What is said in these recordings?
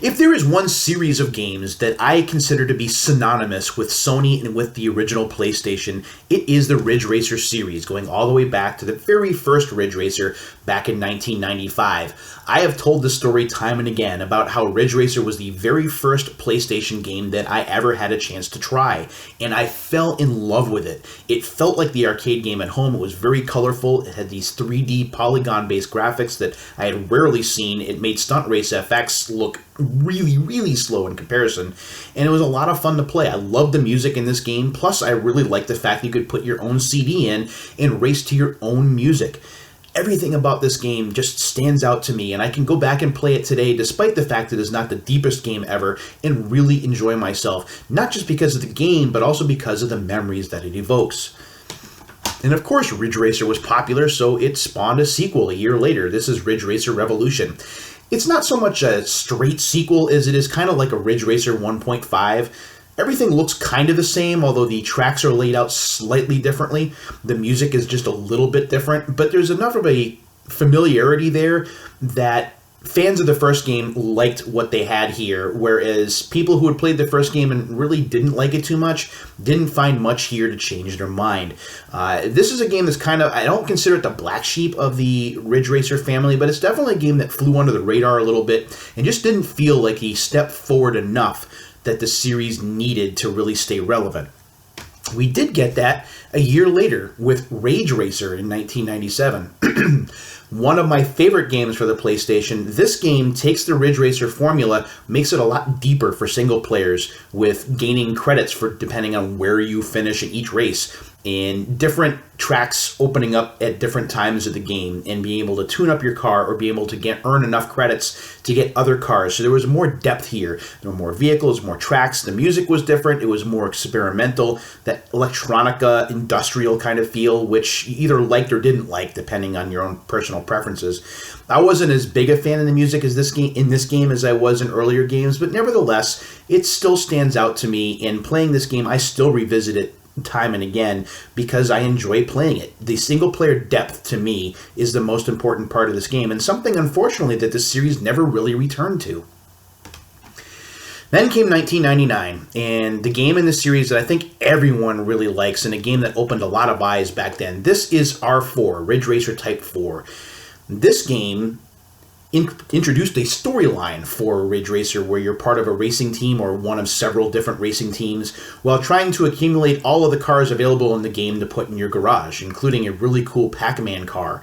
If there is one series of games that I consider to be synonymous with Sony and with the original PlayStation, it is the Ridge Racer series, going all the way back to the very first Ridge Racer back in 1995. I have told this story time and again about how Ridge Racer was the very first PlayStation game that I ever had a chance to try, and I fell in love with it. It felt like the arcade game at home. It was very colorful. It had these 3D polygon-based graphics that I had rarely seen. It made Stunt Race FX look really, really slow in comparison, and it was a lot of fun to play. I loved the music in this game, plus I really liked the fact that you could put your own CD in and race to your own music. Everything about this game just stands out to me, and I can go back and play it today despite the fact that it's not the deepest game ever and really enjoy myself, not just because of the game, but also because of the memories that it evokes. And of course, Ridge Racer was popular, so it spawned a sequel a year later. This is Ridge Racer Revolution. It's not so much a straight sequel as it is kind of like a Ridge Racer 1.5. Everything looks kind of the same, although the tracks are laid out slightly differently. The music is just a little bit different, but there's enough of a familiarity there that fans of the first game liked what they had here, whereas people who had played the first game and really didn't like it too much didn't find much here to change their mind. This is a game that's kind of, I don't consider it the black sheep of the Ridge Racer family, but it's definitely a game that flew under the radar a little bit and just didn't feel like he stepped forward enough that the series needed to really stay relevant. We did get that a year later with Rage Racer in 1997. One of my favorite games for the PlayStation. This game takes the Ridge Racer formula, makes it a lot deeper for single players, with gaining credits for depending on where you finish in each race, and different tracks opening up at different times of the game, and being able to tune up your car or be able to earn enough credits to get other cars. So there was more depth here. There were more vehicles, more tracks. The music was different. It was more experimental, that electronica, industrial kind of feel, which you either liked or didn't like, depending on your own personal preferences. I wasn't as big a fan of the music as this game as I was in earlier games, but nevertheless, it still stands out to me. And playing this game, I still revisit it time and again because I enjoy playing it. The single player depth to me is the most important part of this game, and something unfortunately that this series never really returned to. Then came 1999, and the game in the series that I think everyone really likes, and a game that opened a lot of eyes back then. This is R4, Ridge Racer Type 4. This game introduced a storyline for Ridge Racer where you're part of a racing team or one of several different racing teams while trying to accumulate all of the cars available in the game to put in your garage, including a really cool Pac-Man car.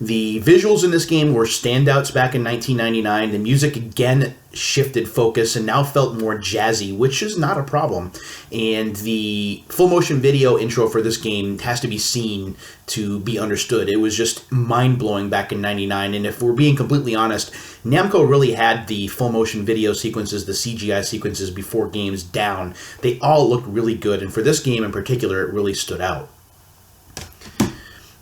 The visuals in this game were standouts back in 1999. The music again shifted focus and now felt more jazzy, which is not a problem. And the full motion video intro for this game has to be seen to be understood. It was just mind-blowing back in 99. And if we're being completely honest, Namco really had the full motion video sequences, the CGI sequences before games down. They all looked really good, and for this game in particular, it really stood out.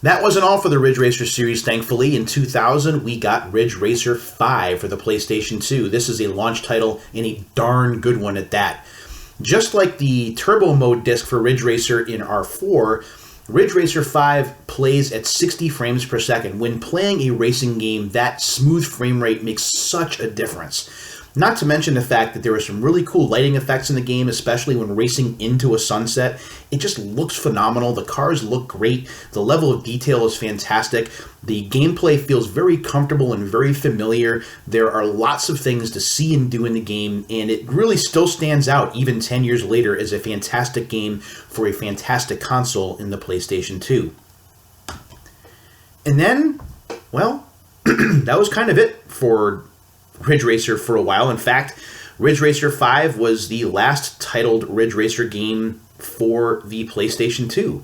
That wasn't all for the Ridge Racer series, thankfully. In 2000, we got Ridge Racer 5 for the PlayStation 2. This is a launch title, and a darn good one at that. Just like the Turbo Mode disc for Ridge Racer in R4, Ridge Racer 5 plays at 60 frames per second. When playing a racing game, that smooth frame rate makes such a difference. Not to mention the fact that there are some really cool lighting effects in the game, especially when racing into a sunset. It just looks phenomenal. The cars look great. The level of detail is fantastic. The gameplay feels very comfortable and very familiar. There are lots of things to see and do in the game, and it really still stands out even 10 years later as a fantastic game for a fantastic console in the PlayStation 2. And then, well, that was kind of it for Ridge Racer for a while. In fact, Ridge Racer 5 was the last titled Ridge Racer game for the PlayStation 2.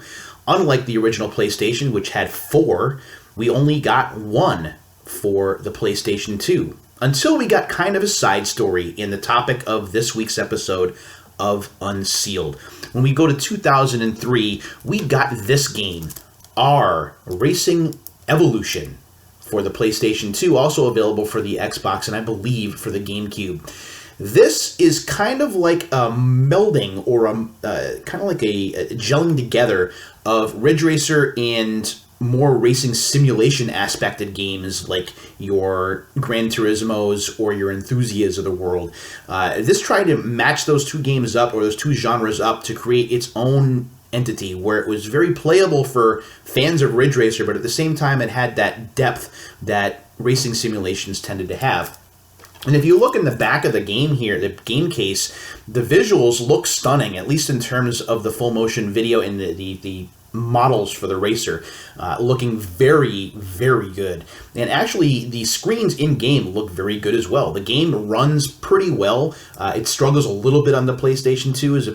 Unlike the original PlayStation, which had 4, we only got 1 for the PlayStation 2. Until we got kind of a side story in the topic of this week's episode of Unsealed. When we go to 2003, we got this game, R Racing Evolution, for the PlayStation 2, also available for the Xbox and I believe for the GameCube. This is kind of like a melding or kind of like a gelling together of Ridge Racer and more racing simulation aspected games like your Gran Turismos or your Enthusiasts of the world. This tried to match those two games up, or those two genres up, to create its own entity where it was very playable for fans of Ridge Racer, but at the same time it had that depth that racing simulations tended to have. And if you look in the back of the game here, the game case, the visuals look stunning, at least in terms of the full motion video and the models for the racer, looking very, very good. And actually, the screens in-game look very good as well. The game runs pretty well. It struggles a little bit on the PlayStation 2 as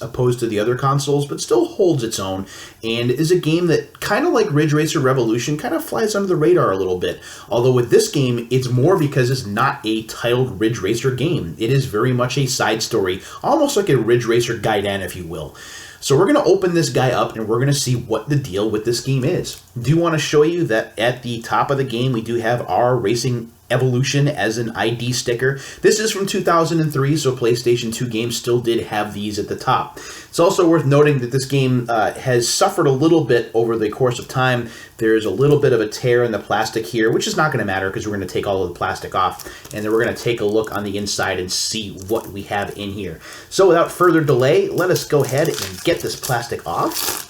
opposed to the other consoles, but still holds its own, and is a game that, kind of like Ridge Racer Revolution, kind of flies under the radar a little bit. Although with this game, it's more because it's not a titled Ridge Racer game. It is very much a side story, almost like a Ridge Racer Gaiden, if you will. So we're going to open this guy up and we're going to see what the deal with this game is. Do want to show you that at the top of the game we do have our Racing Evolution as an ID sticker. This is from 2003, so PlayStation 2 games still did have these at the top. It's also worth noting that this game has suffered a little bit over the course of time. There's a little bit of a tear in the plastic here, which is not going to matter because we're going to take all of the plastic off, and then we're going to take a look on the inside and see what we have in here. So without further delay, let us go ahead and get this plastic off.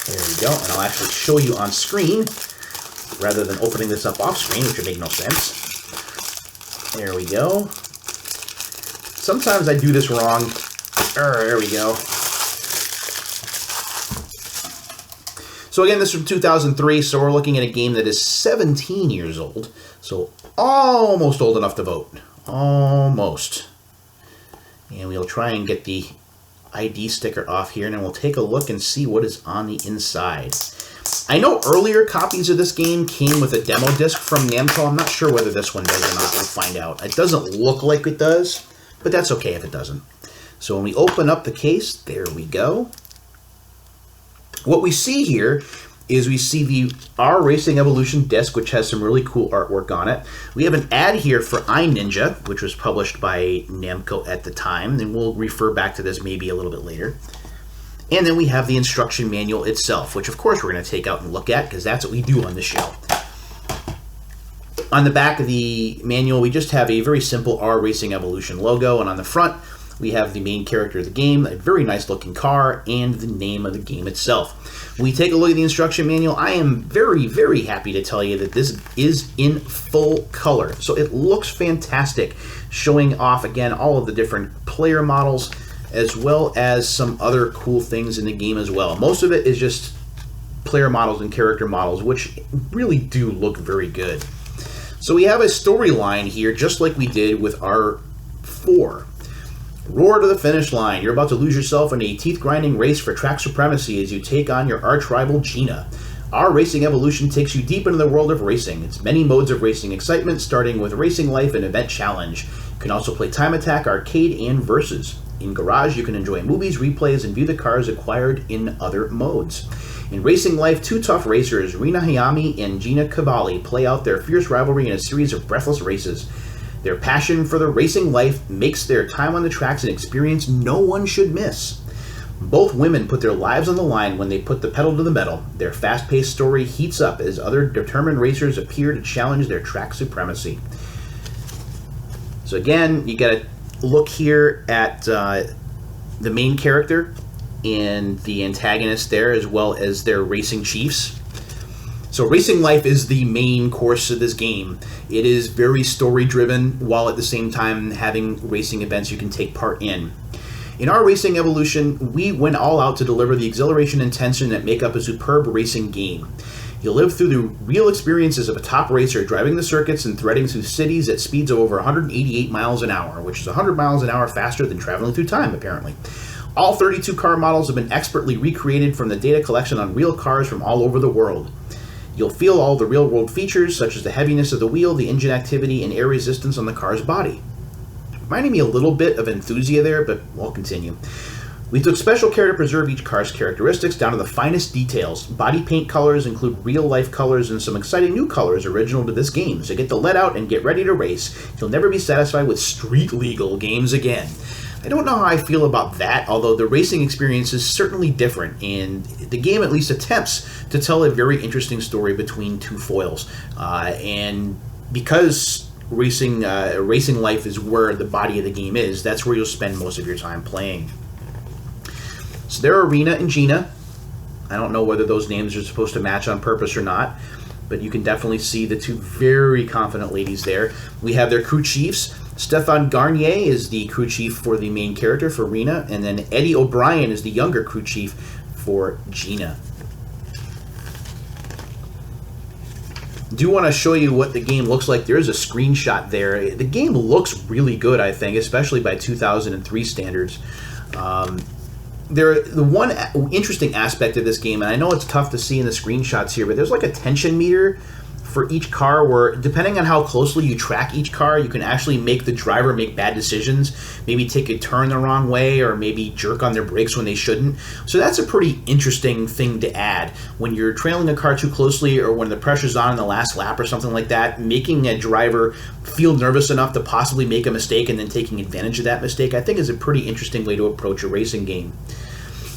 There we go, and I'll actually show you on screen rather than opening this up off screen, which would make no sense. There we go. Sometimes I do this wrong. There we go. So again, this is from 2003, so we're looking at a game that is 17 years old. So almost old enough to vote. Almost. And we'll try and get the ID sticker off here, and then we'll take a look and see what is on the inside. I know earlier copies of this game came with a demo disc from Namco. I'm not sure whether this one does or not. We'll find out. It doesn't look like it does, but that's okay if it doesn't. So when we open up the case, there we go. What we see here is we see the Our Racing Evolution disc, which has some really cool artwork on it. We have an ad here for iNinja, which was published by Namco at the time, and we'll refer back to this maybe a little bit later. And then we have the instruction manual itself, which of course we're going to take out and look at because that's what we do on the show. On the back of the manual, we just have a very simple Our Racing Evolution logo, and on the front, we have the main character of the game, a very nice looking car, and the name of the game itself. When we take a look at the instruction manual, I am very, very happy to tell you that this is in full color. So it looks fantastic, showing off, again, all of the different player models, as well as some other cool things in the game as well. Most of it is just player models and character models, which really do look very good. So we have a storyline here, just like we did with R4. Roar to the finish line. You're about to lose yourself in a teeth-grinding race for track supremacy as you take on your arch-rival Gina. Our Racing Evolution takes you deep into the world of racing. It's many modes of racing excitement, starting with Racing Life and Event Challenge. You can also play Time Attack, Arcade, and Versus. In Garage, you can enjoy movies, replays, and view the cars acquired in other modes. In Racing Life, two tough racers, Rina Hayami and Gina Cavalli, play out their fierce rivalry in a series of breathless races. Their passion for the racing life makes their time on the tracks an experience no one should miss. Both women put their lives on the line when they put the pedal to the metal. Their fast-paced story heats up as other determined racers appear to challenge their track supremacy. So again, you got to look here at the main character and the antagonist there, as well as their racing chiefs. So Racing Life is the main course of this game. It is very story-driven, while at the same time having racing events you can take part in. In Our Racing Evolution, we went all out to deliver the exhilaration and tension that make up a superb racing game. You'll live through the real experiences of a top racer driving the circuits and threading through cities at speeds of over 188 miles an hour, which is 100 miles an hour faster than traveling through time, apparently. All 32 car models have been expertly recreated from the data collection on real cars from all over the world. You'll feel all the real-world features, such as the heaviness of the wheel, the engine activity, and air resistance on the car's body. Reminding me a little bit of Enthusia there, but we'll continue. We took special care to preserve each car's characteristics down to the finest details. Body paint colors include real-life colors and some exciting new colors original to this game, so get the let out and get ready to race. You'll never be satisfied with street-legal games again. I don't know how I feel about that, although the racing experience is certainly different, and the game at least attempts to tell a very interesting story between two foils. And because racing life is where the body of the game is, that's where you'll spend most of your time playing. So there are Rena and Gina. I don't know whether those names are supposed to match on purpose or not, but you can definitely see the two very confident ladies there. We have their crew chiefs. Stefan Garnier is the crew chief for the main character, for Rena, and then Eddie O'Brien is the younger crew chief for Gina. I do want to show you what the game looks like. There is a screenshot there. The game looks really good, I think, especially by 2003 standards. The one interesting aspect of this game, and I know it's tough to see in the screenshots here, but there's like a tension meter for each car where, depending on how closely you track each car, you can actually make the driver make bad decisions, maybe take a turn the wrong way, or maybe jerk on their brakes when they shouldn't. So that's a pretty interesting thing to add. When you're trailing a car too closely, or when the pressure's on in the last lap or something like that, making a driver feel nervous enough to possibly make a mistake and then taking advantage of that mistake, I think is a pretty interesting way to approach a racing game.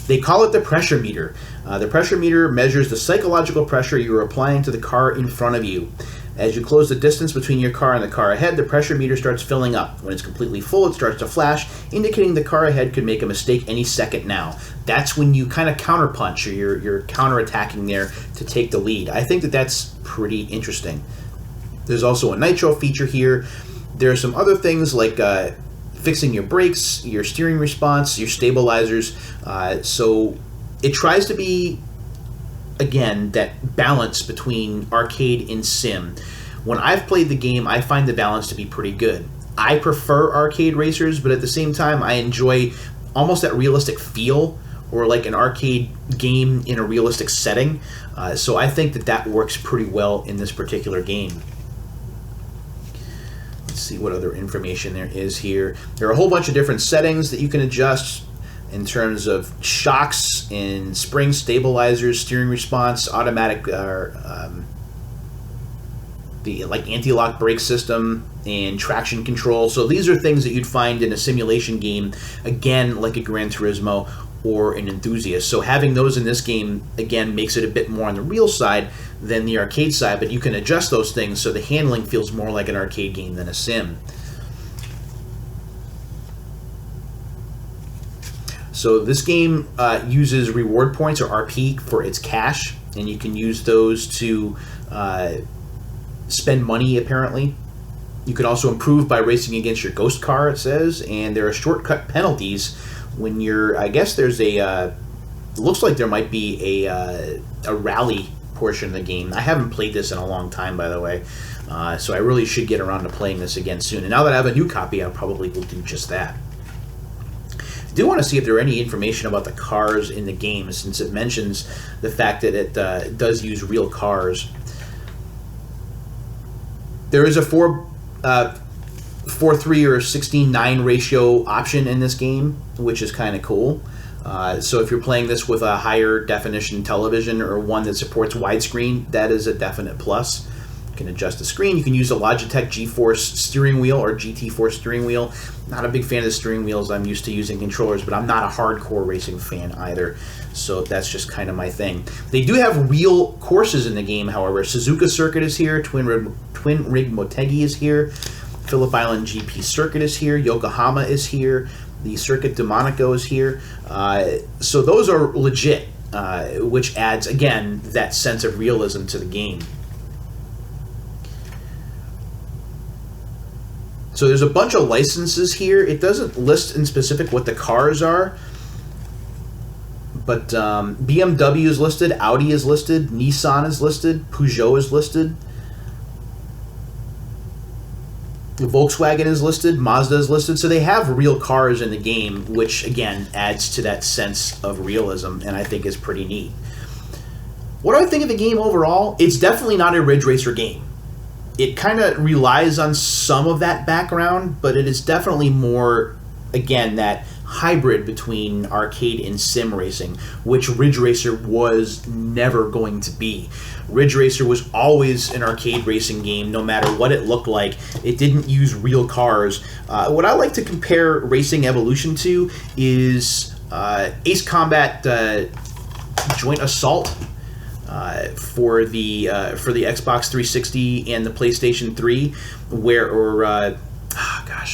They call it the pressure meter. The pressure meter measures the psychological pressure you are applying to the car in front of you. As you close the distance between your car and the car ahead, the pressure meter starts filling up. When it's completely full, it starts to flash, indicating the car ahead could make a mistake any second now. That's when you kind of counterpunch, or you're counterattacking there to take the lead. I think that that's pretty interesting. There's also a nitro feature here. There are some other things like fixing your brakes, your steering response, your stabilizers. So it tries to be, again, that balance between arcade and sim. When I've played the game, I find the balance to be pretty good. I prefer arcade racers, but at the same time, I enjoy almost that realistic feel, or like an arcade game in a realistic setting. So I think that works pretty well in this particular game. Let's see what other information there is here. There are a whole bunch of different settings that you can adjust in terms of shocks and spring stabilizers, steering response, automatic the like anti-lock brake system, and traction control. So these are things that you'd find in a simulation game, again, like a Gran Turismo or an Enthusiast. So having those in this game, again, makes it a bit more on the real side than the arcade side, but you can adjust those things so the handling feels more like an arcade game than a sim. So this game uses reward points, or RP, for its cash, and you can use those to spend money, apparently. You can also improve by racing against your ghost car, it says, and there are shortcut penalties when you're, I guess there's a, looks like there might be a rally portion of the game. I haven't played this in a long time, by the way, so I really should get around to playing this again soon. And now that I have a new copy, I probably will do just that. I do want to see if there are any information about the cars in the game, since it mentions the fact that it does use real cars. There is a 4:3 or 16:9 ratio option in this game, which is kind of cool. So if you're playing this with a higher definition television, or one that supports widescreen, that is a definite plus. You can adjust the screen. You can use a Logitech GeForce steering wheel, or GT4 steering wheel. Not a big fan of the steering wheels. I'm used to using controllers, but I'm not a hardcore racing fan either. So that's just kind of my thing. They do have real courses in the game, however. Suzuka Circuit is here. Twin Rig Motegi is here. Phillip Island GP Circuit is here. Yokohama is here. The Circuit de Monaco is here. So those are legit, which adds, again, that sense of realism to the game. So there's a bunch of licenses here. It doesn't list in specific what the cars are, but BMW is listed, Audi is listed, Nissan is listed, Peugeot is listed, Volkswagen is listed, Mazda is listed. So they have real cars in the game, which again adds to that sense of realism, and I think is pretty neat. What do I think of the game overall? It's definitely not a Ridge Racer game. It kind of relies on some of that background, but it is definitely more, again, that hybrid between arcade and sim racing, which Ridge Racer was never going to be. Ridge Racer was always an arcade racing game, no matter what it looked like. It didn't use real cars. What I like to compare Racing Evolution to is Ace Combat Joint Assault for the Xbox 360 and the PlayStation 3,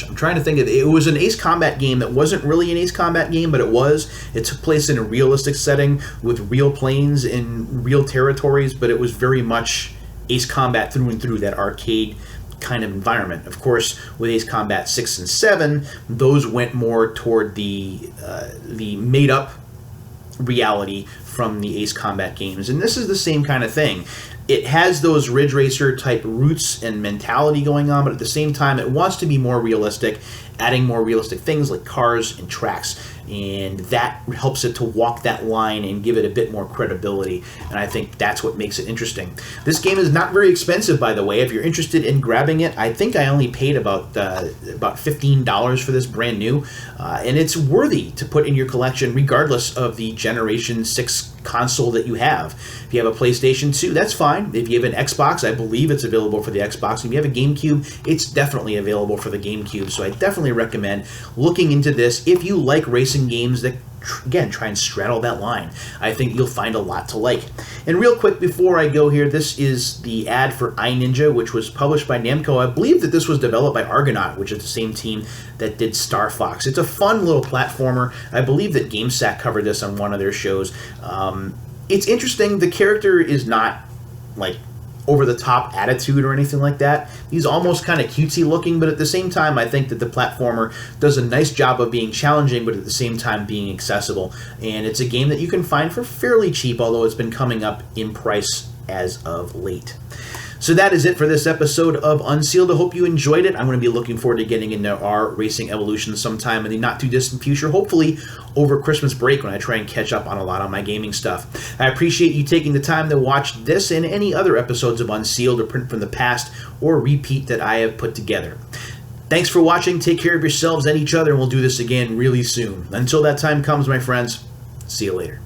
I'm trying to think of it. It was an Ace Combat game that wasn't really an Ace Combat game, but it was. It took place in a realistic setting with real planes in real territories, but it was very much Ace Combat through and through, that arcade kind of environment. Of course, with Ace Combat 6 and 7, those went more toward the made-up reality from the Ace Combat games, and this is the same kind of thing. It has those Ridge Racer type roots and mentality going on, but at the same time it wants to be more realistic, adding more realistic things like cars and tracks, and that helps it to walk that line and give it a bit more credibility, and I think that's what makes it interesting. This game is not very expensive, by the way. If you're interested in grabbing it, I think I only paid about $15 for this brand new, and it's worthy to put in your collection regardless of the Generation 6 console that you have. If you have a PlayStation 2, that's fine. If you have an Xbox, I believe it's available for the Xbox. If you have a GameCube, it's definitely available for the GameCube. So I definitely recommend looking into this if you like racing games that, again, try and straddle that line. I think you'll find a lot to like. And real quick before I go here, this is the ad for iNinja, which was published by Namco. I believe that this was developed by Argonaut, which is the same team that did Star Fox. It's a fun little platformer. I believe that GameSack covered this on one of their shows. It's interesting. The character is not like over-the-top attitude or anything like that. He's almost kind of cutesy looking, but at the same time, I think that the platformer does a nice job of being challenging, but at the same time being accessible. And it's a game that you can find for fairly cheap, although it's been coming up in price as of late. So that is it for this episode of Unsealed. I hope you enjoyed it. I'm going to be looking forward to getting into our Racing Evolution sometime in the not-too-distant future, hopefully over Christmas break when I try and catch up on a lot of my gaming stuff. I appreciate you taking the time to watch this and any other episodes of Unsealed or print from the past or repeat that I have put together. Thanks for watching. Take care of yourselves and each other, and we'll do this again really soon. Until that time comes, my friends, see you later.